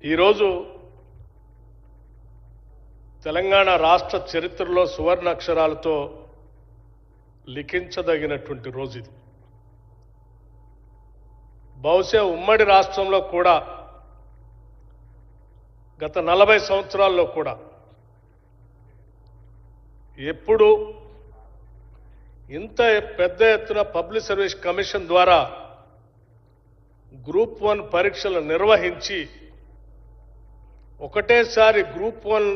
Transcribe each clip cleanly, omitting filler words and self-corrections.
ఈరోజు తెలంగాణ రాష్ట్ర చరిత్రలో సువర్ణ అక్షరాలతో లిఖించదగినటువంటి రోజు ఇది. బహుశా ఉమ్మడి రాష్ట్రంలో కూడా గత 40 సంవత్సరాల్లో కూడా ఎప్పుడు ఇంత పెద్ద ఎత్తున పబ్లిక్ సర్వీస్ కమిషన్ ద్వారా గ్రూప్ 1 పరీక్షలు నిర్వహించి ఒకటేసారి గ్రూప్ 1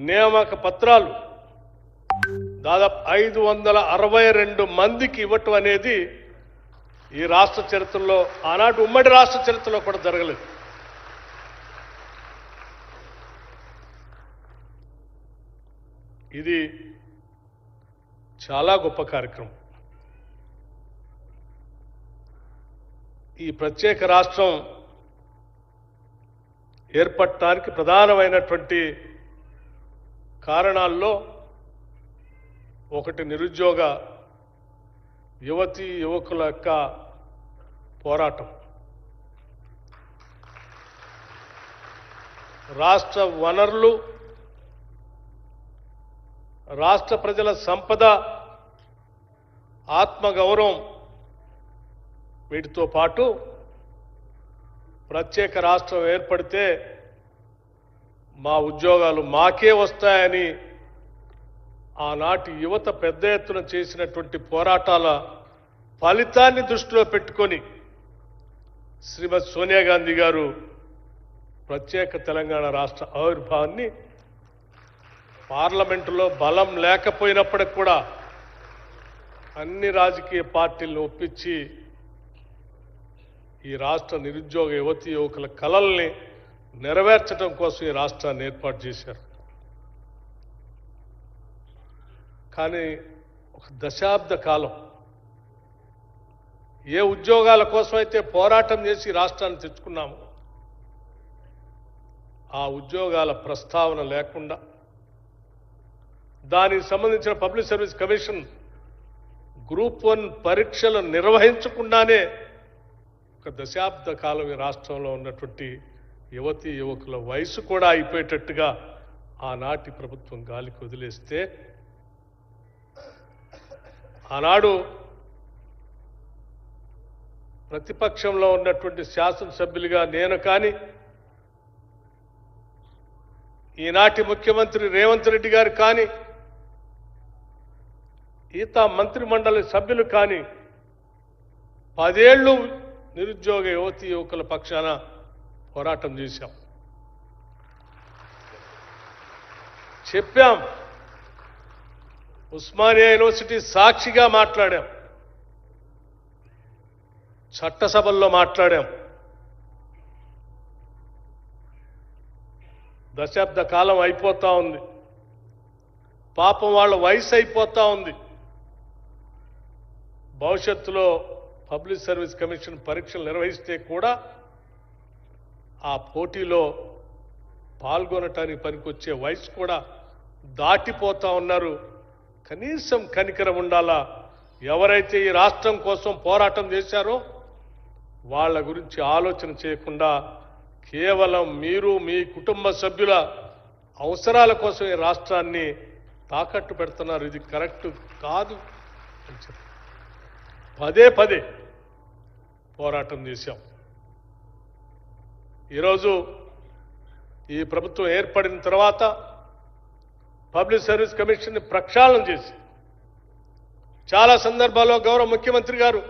నియామక పత్రాలు దాదాపు 562 మందికి ఇవ్వటం అనేది ఈ రాష్ట్ర చరిత్రలో ఆనాటి ఉమ్మడి రాష్ట్ర చరిత్రలో కూడా జరగలేదు. ఇది చాలా గొప్ప కార్యక్రమం. ఈ ప్రత్యేక రాష్ట్రం ఏర్పడటానికి ప్రధానమైనటువంటి కారణాల్లో ఒకటి నిరుద్యోగ యువతీ యువకుల యొక్క పోరాటం, రాష్ట్ర వనరులు, రాష్ట్ర ప్రజల సంపద, ఆత్మగౌరవం, వీటితో పాటు ప్రత్యేక రాష్ట్రం ఏర్పడితే మా ఉద్యోగాలు మాకే వస్తాయని ఆనాటి యువత పెద్ద ఎత్తున చేసినటువంటి పోరాటాల ఫలితాన్ని దృష్టిలో పెట్టుకొని శ్రీమతి సోనియా గాంధీ గారు ప్రత్యేక తెలంగాణ రాష్ట్ర ఆవిర్భావాన్ని పార్లమెంటులో బలం లేకపోయినప్పటికి కూడా అన్ని రాజకీయ పార్టీలను ఒప్పించి ఈ రాష్ట్ర నిరుద్యోగ యువతీ యువకుల కలల్ని నెరవేర్చడం కోసం ఈ రాష్ట్రాన్ని ఏర్పాటు చేశారు. కానీ ఒక దశాబ్ద కాలం ఏ ఉద్యోగాల కోసం అయితే పోరాటం చేసి రాష్ట్రాన్ని తెచ్చుకున్నామో ఆ ఉద్యోగాల ప్రస్తావన లేకుండా దానికి సంబంధించిన పబ్లిక్ సర్వీస్ కమిషన్ గ్రూప్ 1 పరీక్షలు నిర్వహించకుండానే ఒక దశాబ్ద కాలం ఈ రాష్ట్రంలో ఉన్నటువంటి యువతీ యువకుల వయసు కూడా అయిపోయేటట్టుగా ఆనాటి ప్రభుత్వం గాలికి వదిలేస్తే ఆనాడు ప్రతిపక్షంలో ఉన్నటువంటి శాసనసభ్యులుగా నేను కానీ, ఈనాటి ముఖ్యమంత్రి రేవంత్ రెడ్డి గారు కానీ, ఈతా మంత్రిమండలి సభ్యులు కానీ 10 ఏళ్ళు నిరుద్యోగ యువతీ యువకుల పక్షాన పోరాటం చేశాం, చెప్పాం. ఉస్మానియా యూనివర్సిటీ సాక్షిగా మాట్లాడాం, చట్టసభల్లో మాట్లాడాం. దశాబ్ద కాలం అయిపోతా ఉంది, పాపం వాళ్ళ వయసు అయిపోతా ఉంది. భవిష్యత్తులో పబ్లిక్ సర్వీస్ కమిషన్ పరీక్షలు నిర్వహిస్తే కూడా ఆ పోటీలో పాల్గొనటానికి పనికొచ్చే వయసు కూడా దాటిపోతా ఉన్నారు. కనీసం కనికరం ఉండాలా. ఎవరైతే ఈ రాష్ట్రం కోసం పోరాటం చేశారో వాళ్ళ గురించి ఆలోచన చేయకుండా కేవలం మీరు మీ కుటుంబ సభ్యుల అవసరాల కోసం ఈ రాష్ట్రాన్ని తాకట్టు పెడుతున్నారు. ఇది కరెక్ట్ కాదు అని చెప్పి పదే పోరాటం చేశాం. ఈరోజు ఈ ప్రభుత్వం ఏర్పడిన తర్వాత పబ్లిక్ సర్వీస్ కమిషన్ని ప్రక్షాళన చేసి చాలా సందర్భాల్లో గౌరవ ముఖ్యమంత్రి గారు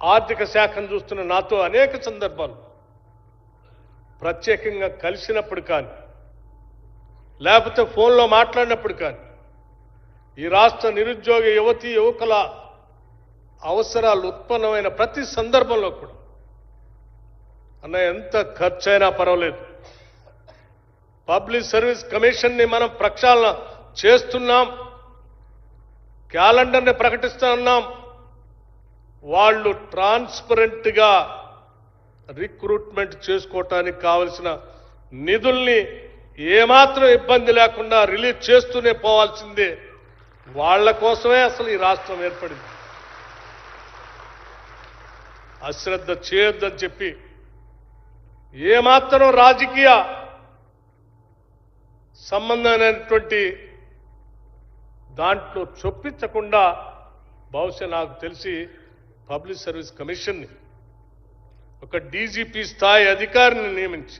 ఆర్థిక శాఖను చూస్తున్న నాతో అనేక సందర్భాలు ప్రత్యేకంగా కలిసినప్పుడు కానీ, లేకపోతే ఫోన్లో మాట్లాడినప్పుడు కానీ ఈ రాష్ట్ర నిరుద్యోగ యువతీ యువకుల అవసరాలు ఉత్పన్నమైన ప్రతి సందర్భంలో కూడా అన్న ఎంత ఖర్చైనా పర్వాలేదు, పబ్లిక్ సర్వీస్ కమిషన్ని మనం ప్రక్షాళన చేస్తున్నాం, క్యాలెండర్ని ప్రకటిస్తున్నాం, వాళ్ళు ట్రాన్స్పరెంట్గా రిక్రూట్మెంట్ చేసుకోవటానికి కావలసిన నిధుల్ని ఏమాత్రం ఇబ్బంది లేకుండా రిలీజ్ చేస్తూనే పోవాల్సిందే. వాళ్ళ కోసమే అసలు ఈ రాష్ట్రం ఏర్పడింది. అశ్రద్ధ చేయొద్దని చెప్పి ఏమాత్రం రాజకీయ సంబంధమైనటువంటి దాంట్లో చొప్పించకుండా బహుశా నాకు తెలిసి పబ్లిక్ సర్వీస్ కమిషన్ని ఒక డీజీపీ స్థాయి అధికారిని నియమించి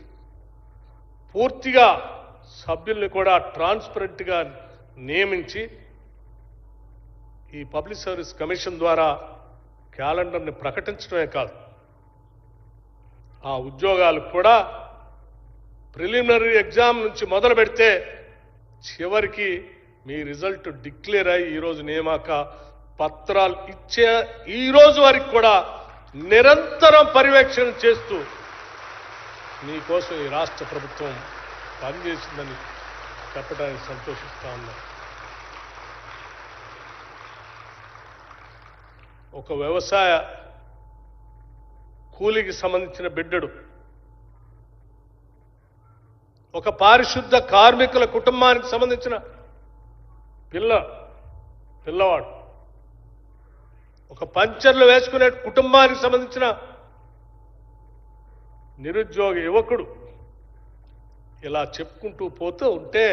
పూర్తిగా సభ్యుల్ని కూడా ట్రాన్స్పరెంట్గా నియమించి ఈ పబ్లిక్ సర్వీస్ కమిషన్ ద్వారా క్యాలెండర్ని ప్రకటించడమే కాదు, ఆ ఉద్యోగాలు కూడా ప్రిలిమినరీ ఎగ్జామ్ నుంచి మొదలు పెడితే చివరికి మీ రిజల్ట్ డిక్లేర్ అయ్యి ఈరోజు నియామక పత్రాలు ఇచ్చే ఈ రోజు వరకు కూడా నిరంతరం పర్యవేక్షణ చేస్తూ మీకోసం ఈ రాష్ట్ర ప్రభుత్వం పనిచేసిందని చెప్పడానికి సంతోషిస్తా ఉన్నాను. ఒక వ్యవసాయ కూలికి సంబంధించిన బిడ్డడు, ఒక పారిశుద్ధ కార్మికుల కుటుంబానికి సంబంధించిన పిల్లవాడు, ఒక పంచర్లు వేసుకునే కుటుంబానికి సంబంధించిన నిరుద్యోగ యువకుడు, ఇలా చెప్పుకుంటూ పోతూ ఉంటే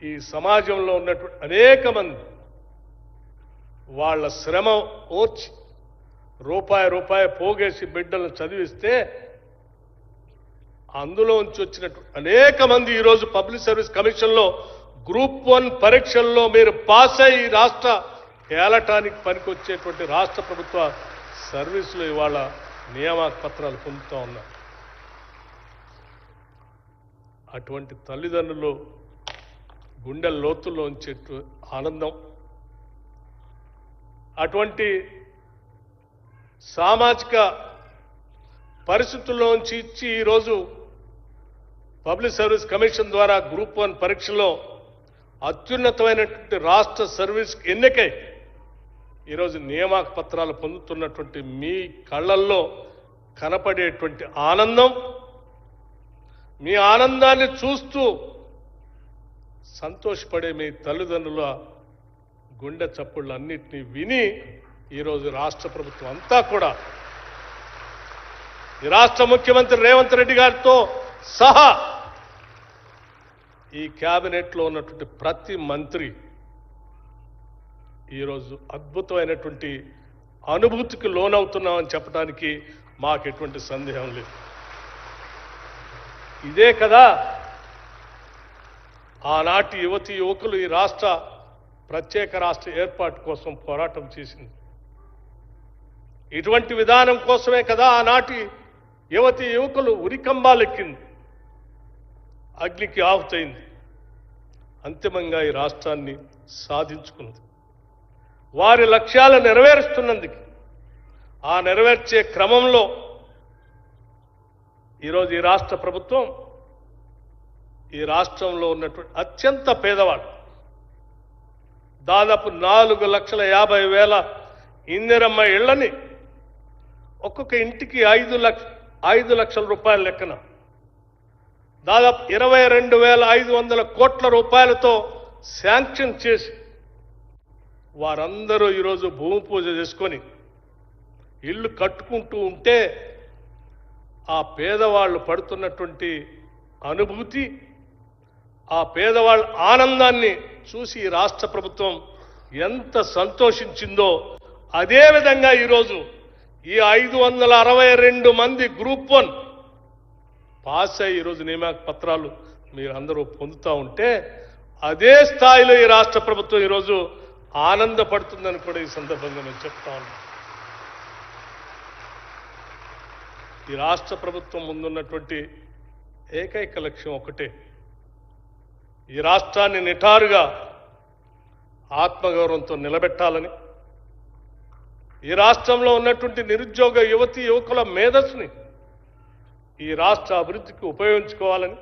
ఈ సమాజంలో ఉన్నటువంటి అనేక మంది వాళ్ళ శ్రమ ఓర్చి రూపాయి పోగేసి బిడ్డలను చదివిస్తే అందులోంచి వచ్చినట్టు అనేక మంది ఈరోజు పబ్లిక్ సర్వీస్ కమిషన్లో గ్రూప్ 1 పరీక్షల్లో మీరు పాస్ అయ్యి రాష్ట్ర ఏలటానికి పనికొచ్చేటువంటి రాష్ట్ర ప్రభుత్వ సర్వీసులు ఇవాళ నియామక పత్రాలు పొందుతూ ఉన్నారు. అటువంటి తల్లిదండ్రులు గుండె లోతుల్లో ఉంచేట్టు ఆనందం, అటువంటి సామాజిక పరిస్థితుల్లోంచి ఇచ్చి ఈరోజు పబ్లిక్ సర్వీస్ కమిషన్ ద్వారా గ్రూప్ 1 పరీక్షలో అత్యున్నతమైనటువంటి రాష్ట్ర సర్వీస్ ఎన్నికై ఈరోజు నియామక పత్రాలు పొందుతున్నటువంటి మీ కళ్ళల్లో కనపడేటువంటి ఆనందం, మీ ఆనందాన్ని చూస్తూ సంతోషపడే మీ తల్లిదండ్రుల గుండె చప్పుళ్ళన్నింటినీ విని ఈరోజు రాష్ట్ర ప్రభుత్వం అంతా కూడా ఈ రాష్ట్ర ముఖ్యమంత్రి రేవంత్ రెడ్డి గారితో సహా ఈ క్యాబినెట్లో ఉన్నటువంటి ప్రతి మంత్రి ఈరోజు అద్భుతమైనటువంటి అనుభూతికి లోనవుతున్నామని చెప్పడానికి మాకు ఎటువంటి సందేహం లేదు. ఇదే కదా ఆనాటి యువతీ యువకులు ఈ రాష్ట్ర ప్రత్యేక రాష్ట్ర ఏర్పాటు కోసం పోరాటం చేసింది. ఇటువంటి విధానం కోసమే కదా ఆనాటి యువతీ యువకులు ఉరికంబాలెక్కింది, అగ్నికి ఆహుతైంది, అంతిమంగా ఈ రాష్ట్రాన్ని సాధించుకున్నది. వారి లక్ష్యాలు నెరవేరుస్తున్నందుకు ఆ నెరవేర్చే క్రమంలో ఈరోజు ఈ రాష్ట్ర ప్రభుత్వం ఈ రాష్ట్రంలో ఉన్నటువంటి అత్యంత పేదవాడు దాదాపు 4,50,000 ఇందిరమ్మ ఇళ్లని ఒక్కొక్క ఇంటికి 5 లక్షల రూపాయల లెక్కన దాదాపు 22,500 కోట్ల రూపాయలతో శాంక్షన్ చేసి వారందరూ ఈరోజు భూమి పూజ చేసుకొని ఇల్లు కట్టుకుంటూ ఉంటే ఆ పేదవాళ్ళు పడుతున్నటువంటి అనుభూతి, ఆ పేదవాళ్ళ ఆనందాన్ని చూసి ఈ రాష్ట్ర ప్రభుత్వం ఎంత సంతోషించిందో అదేవిధంగా ఈరోజు ఈ 562 మంది గ్రూప్ 1 పాస్ అయ్యి ఈరోజు నియామక పత్రాలు మీరందరూ పొందుతూ ఉంటే అదే స్థాయిలో ఈ రాష్ట్ర ప్రభుత్వం ఈరోజు ఆనందపడుతుందని కూడా ఈ సందర్భంగా నేను చెప్తా ఉన్నాను. ఈ రాష్ట్ర ప్రభుత్వం ముందున్నటువంటి ఏకైక లక్ష్యం ఒకటే, ఈ రాష్ట్రాన్ని నిటారుగా ఆత్మగౌరవంతో నిలబెట్టాలని, ఈ రాష్ట్రంలో ఉన్నటువంటి నిరుద్యోగ యువతీ యువకుల మేధస్సుని ఈ రాష్ట్ర అభివృద్ధికి ఉపయోగించుకోవాలని,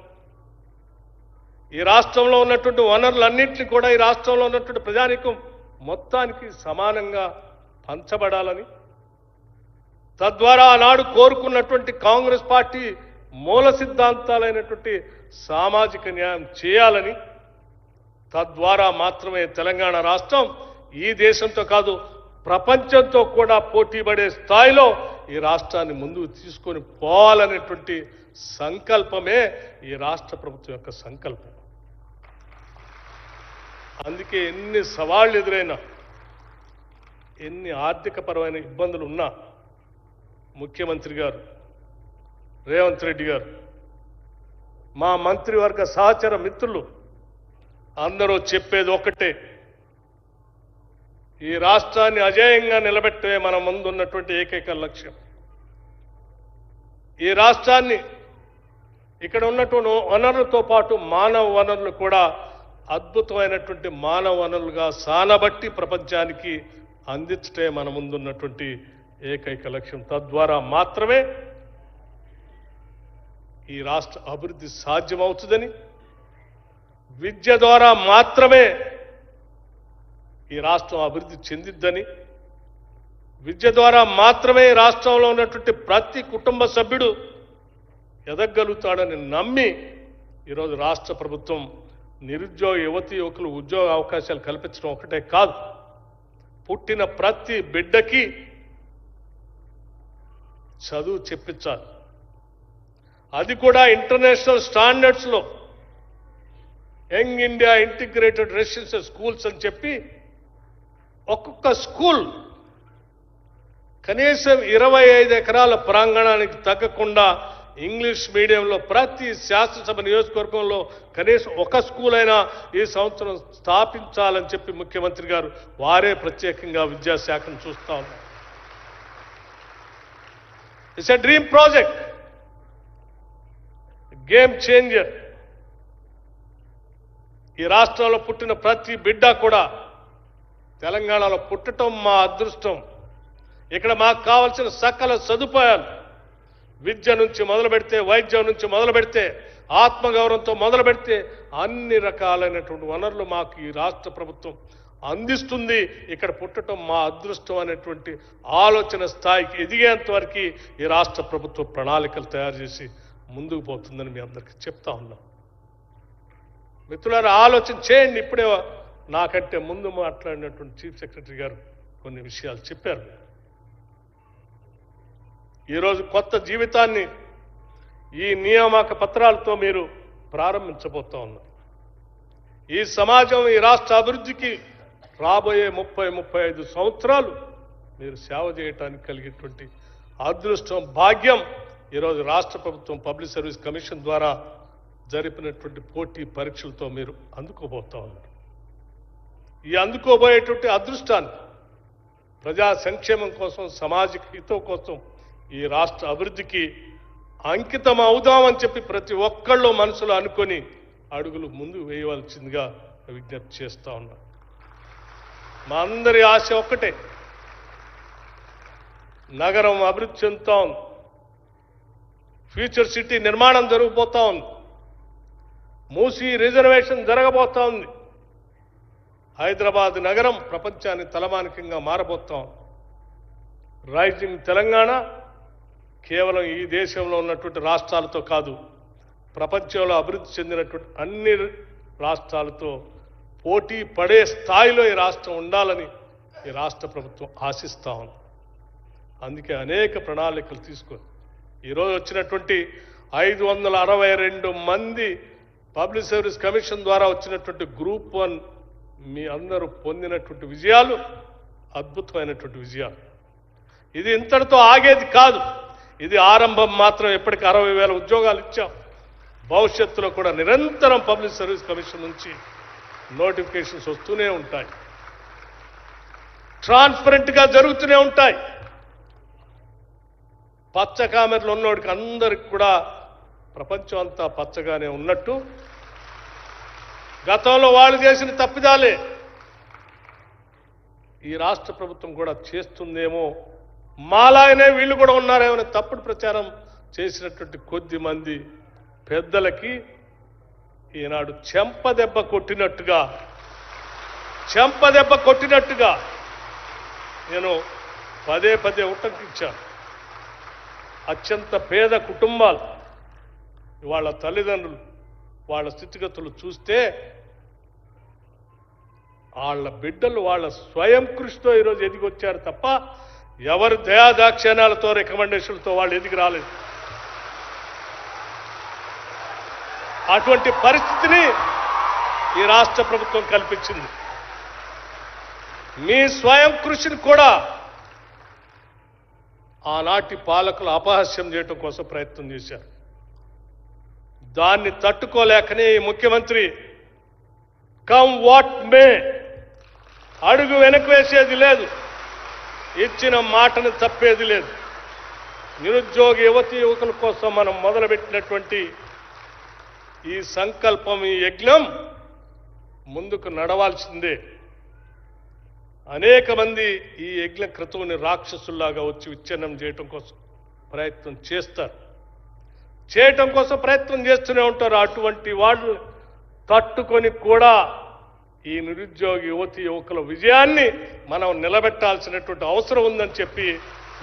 ఈ రాష్ట్రంలో ఉన్నటువంటి వనరులన్నింటినీ కూడా ఈ రాష్ట్రంలో ఉన్నటువంటి ప్రజానీకం మొత్తానికి సమానంగా పంచబడాలని, తద్వారా ఆనాడు కోరుకున్నటువంటి కాంగ్రెస్ పార్టీ మూల సిద్ధాంతాలైనటువంటి సామాజిక న్యాయం చేయాలని, తద్వారా మాత్రమే తెలంగాణ రాష్ట్రం ఈ దేశంతో కాదు ప్రపంచంతో కూడా పోటీ పడే స్థాయిలో ఈ రాష్ట్రాన్ని ముందుకు తీసుకొని పోవాలనేటువంటి సంకల్పమే ఈ రాష్ట్ర ప్రభుత్వం యొక్క సంకల్పం. అందుకే ఎన్ని సవాళ్లు ఎదురైనా, ఎన్ని ఆర్థికపరమైన ఇబ్బందులు ఉన్నా ముఖ్యమంత్రి గారు రేవంత్ రెడ్డి గారు, మా మంత్రివర్గ సహచర మిత్రులు అందరూ చెప్పేది ఒకటే, ఈ రాష్ట్రాన్ని అజేయంగా నిలబెట్టే మన ముందున్నటువంటి ఏకైక లక్ష్యం. ఈ రాష్ట్రాన్ని ఇక్కడ ఉన్నటువంటి వనరులతో పాటు మానవ వనరులు కూడా అద్భుతమైనటువంటి మానవ వనరులుగా సానబట్టి ప్రపంచానికి అందించటే మన ముందున్నటువంటి ఏకైక లక్ష్యం. తద్వారా మాత్రమే ఈ రాష్ట్ర అభివృద్ధి సాధ్యమవుతుందని, విద్య ద్వారా మాత్రమే ఈ రాష్ట్రం అభివృద్ధి చెందిద్దని, విద్య ద్వారా మాత్రమే రాష్ట్రంలో ఉన్నటువంటి ప్రతి కుటుంబ సభ్యుడు ఎదగలుగుతాడని నమ్మి ఈరోజు రాష్ట్ర ప్రభుత్వం నిరుద్యోగ యువతి యువకులు ఉద్యోగ అవకాశాలు కల్పించడం ఒకటే కాదు, పుట్టిన ప్రతి బిడ్డకి చదువు చెప్పించాలి. అది కూడా ఇంటర్నేషనల్ స్టాండర్డ్స్లో young India integrated residential schools అని చెప్పి ఒక్కొక్క స్కూల్ కనీసం 25 ఎకరాల ప్రాంగణానికి తగ్గకుండా ఇంగ్లీష్ మీడియంలో ప్రతి శాసనసభ నియోజకవర్గంలో కనీసం ఒక స్కూల్ అయినా ఈ సంవత్సరం స్థాపించాలని చెప్పి ముఖ్యమంత్రి గారు వారే ప్రత్యేకంగా విద్యాశాఖను చూస్తా ఉన్నారు. It's a dream project, game changer. ఈ రాష్ట్రంలో పుట్టిన ప్రతి బిడ్డ కూడా తెలంగాణలో పుట్టడం మా అదృష్టం. ఇక్కడ మాకు కావాల్సిన సకల సదుపాయాలు విద్య నుంచి మొదలు పెడితే, వైద్యం నుంచి మొదలు పెడితే, ఆత్మగౌరవంతో మొదలు పెడితే అన్ని రకాలైనటువంటి వనరులు మాకు ఈ రాష్ట్ర ప్రభుత్వం అందిస్తుంది. ఇక్కడ పుట్టడం మా అదృష్టం అనేటువంటి ఆలోచన స్థాయికి ఎదిగేంత వరకు ఈ రాష్ట్ర ప్రభుత్వం ప్రణాళికలు తయారు చేసి ముందుకు పోతుందని మీ అందరికీ చెప్తా ఉన్నాం. మిత్రులారా, ఆలోచన చేయండి. ఇప్పుడే నాకంటే ముందు మాట్లాడినటువంటి చీఫ్ సెక్రటరీ గారు కొన్ని విషయాలు చెప్పారు. ఈరోజు కొత్త జీవితాన్ని ఈ నియామక పత్రాలతో మీరు ప్రారంభించబోతా ఉన్నారు. ఈ సమాజం, ఈ రాష్ట్ర అభివృద్ధికి రాబోయే 30-35 సంవత్సరాలు మీరు సేవ చేయడానికి కలిగేటువంటి అదృష్టం, భాగ్యం ఈరోజు రాష్ట్ర ప్రభుత్వం పబ్లిక్ సర్వీస్ కమిషన్ ద్వారా జరిపినటువంటి పోటీ పరీక్షలతో మీరు అందుకోబోతా ఉన్నారు. ఈ అందుకోబోయేటువంటి అదృష్టాన్ని ప్రజా సంక్షేమం కోసం, సామాజిక హితం కోసం, ఈ రాష్ట్ర అభివృద్ధికి అంకితం అవుదామని చెప్పి ప్రతి ఒక్కళ్ళు మనసులో అనుకొని అడుగులు ముందు వేయవలసిందిగా విజ్ఞప్తి చేస్తా ఉన్నా. మా అందరి ఆశ ఒక్కటే, నగరం అభివృద్ధి చెందుతా ఉంది, ఫ్యూచర్ సిటీ నిర్మాణం జరగబోతా ఉంది, మూసీ రిజర్వేషన్ జరగబోతా ఉంది, హైదరాబాద్ నగరం ప్రపంచానికి తలమానికంగా మారబోతాం. రైజింగ్ తెలంగాణ కేవలం ఈ దేశంలో ఉన్నటువంటి రాష్ట్రాలతో కాదు, ప్రపంచంలో అభివృద్ధి చెందినటువంటి అన్ని రాష్ట్రాలతో పోటీ పడే స్థాయిలో ఈ రాష్ట్రం ఉండాలని ఈ రాష్ట్ర ప్రభుత్వం ఆశిస్తా ఉంది. అందుకే అనేక ప్రణాళికలు తీసుకొని ఈరోజు వచ్చినటువంటి 562 మంది పబ్లిక్ సర్వీస్ కమిషన్ ద్వారా వచ్చినటువంటి గ్రూప్ 1 మీ అందరూ పొందినటువంటి విజయాలు అద్భుతమైనటువంటి విజయాలు. ఇది ఇంతటితో ఆగేది కాదు, ఇది ఆరంభం మాత్రం. ఇప్పటికి 60,000 ఉద్యోగాలు ఇచ్చాం. భవిష్యత్తులో కూడా నిరంతరం పబ్లిక్ సర్వీస్ కమిషన్ నుంచి నోటిఫికేషన్స్ వస్తూనే ఉంటాయి, ట్రాన్స్పరెంట్గా జరుగుతూనే ఉంటాయి. పచ్చ కామెర్లు ఉన్నోడికి అందరికి కూడా ప్రపంచం అంతా పచ్చగానే ఉన్నట్టు గతంలో వాళ్ళు చేసిన తప్పిదాలే ఈ రాష్ట్ర ప్రభుత్వం కూడా చేస్తుందేమో, మాలాగనే వీళ్ళు కూడా ఉన్నారేమో తప్పుడు ప్రచారం చేసినటువంటి కొద్ది మంది పెద్దలకి ఈనాడు చెంపదెబ్బ కొట్టినట్టుగా నేను పదే ఉటంకించాను. అత్యంత పేద కుటుంబాలు, వాళ్ళ తల్లిదండ్రులు, వాళ్ళ స్థితిగతులు చూస్తే వాళ్ళ బిడ్డలు వాళ్ళ స్వయం కృషితో ఈరోజు ఎదిగొచ్చారు తప్ప ఎవరు దయాదాక్షిణ్యాలతో రికమెండేషన్లతో వాళ్ళు ఎదిగి రాలేదు. అటువంటి పరిస్థితిని ఈ రాష్ట్ర ప్రభుత్వం కల్పించింది. మీ స్వయం కృషిని కూడా ఆనాటి పాలకులు అపహాస్యం చేయడం కోసం ప్రయత్నం చేశారు. దాన్ని తట్టుకోలేకనే ఈ ముఖ్యమంత్రి కమ్ వాట్ మే అడుగు వెనక్కి వేసేది లేదు, ఇచ్చిన మాటను తప్పేది లేదు. నిరుద్యోగ యువతి యువకుల కోసం మనం మొదలుపెట్టినటువంటి ఈ సంకల్పం, ఈ యజ్ఞం ముందుకు నడవాల్సిందే. అనేక మంది ఈ యజ్ఞ క్రతువుని రాక్షసుల్లాగా వచ్చి విచ్ఛిన్నం చేయటం కోసం ప్రయత్నం చేస్తారు, చేయటం కోసం ప్రయత్నం చేస్తూనే ఉంటారు. అటువంటి వాళ్ళు తట్టుకొని కూడా ఈ నిరుద్యోగ యువతి యువకుల విజయాన్ని మనం నిలబెట్టాల్సినటువంటి అవసరం ఉందని చెప్పి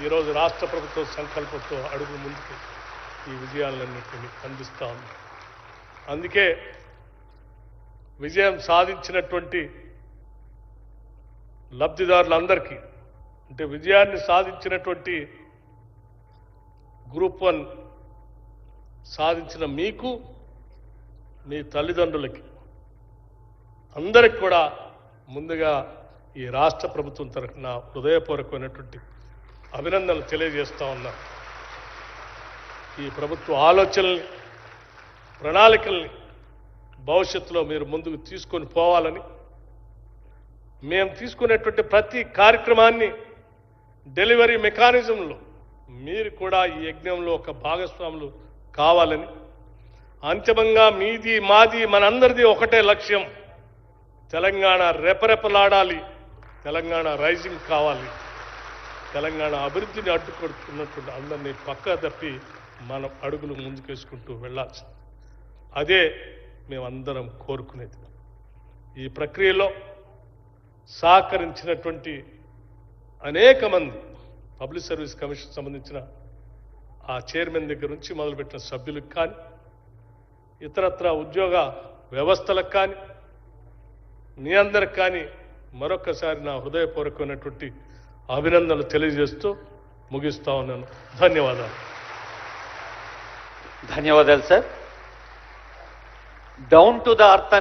ఈరోజు రాష్ట్ర ప్రభుత్వం సంకల్పంతో అడుగు ముందుకు ఈ విజయాలన్నింటినీ అందిస్తా ఉంది. అందుకే విజయం సాధించినటువంటి లబ్ధిదారులందరికీ, అంటే విజయాన్ని సాధించినటువంటి గ్రూప్ 1 సాధించిన మీకు, మీ తల్లిదండ్రులకి అందరికి కూడా ముందుగా ఈ రాష్ట్ర ప్రభుత్వం తరఫున హృదయపూర్వకమైనటువంటి అభినందనలు తెలియజేస్తా ఉన్నాను. ఈ ప్రభుత్వ ఆలోచనల్ని, ప్రణాళికల్ని భవిష్యత్తులో మీరు ముందుకు తీసుకొని పోవాలని, మేము తీసుకునేటువంటి ప్రతి కార్యక్రమాన్ని డెలివరీ మెకానిజంలో మీరు కూడా ఈ యజ్ఞంలో ఒక భాగస్వాములు కావాలని, అంతిమంగా మీది మాది మనందరిది ఒకటే లక్ష్యం, తెలంగాణ రెపరెపలాడాలి, తెలంగాణ రైజింగ్ కావాలి, తెలంగాణ అభివృద్ధిని అడ్డుకొడుతున్నటువంటి అందరినీ పక్క తప్పి మనం అడుగులు ముందుకేసుకుంటూ వెళ్ళాల్సి, అదే మేమందరం కోరుకునేది. ఈ ప్రక్రియలో సహకరించినటువంటి అనేక మంది పబ్లిక్ సర్వీస్ కమిషన్ సంబంధించిన ఆ చైర్మన్ దగ్గర నుంచి మొదలుపెట్టిన సభ్యులకు కానీ, ఇతరత్ర ఉద్యోగ వ్యవస్థలకు కానీ, మీ అందరికి కానీ మరొకసారి నా హృదయపూర్వకమైనటువంటి అభినందనలు తెలియజేస్తూ ముగిస్తా ఉన్నాను. ధన్యవాదాలు. ధన్యవాదాలు sir. Down to the earth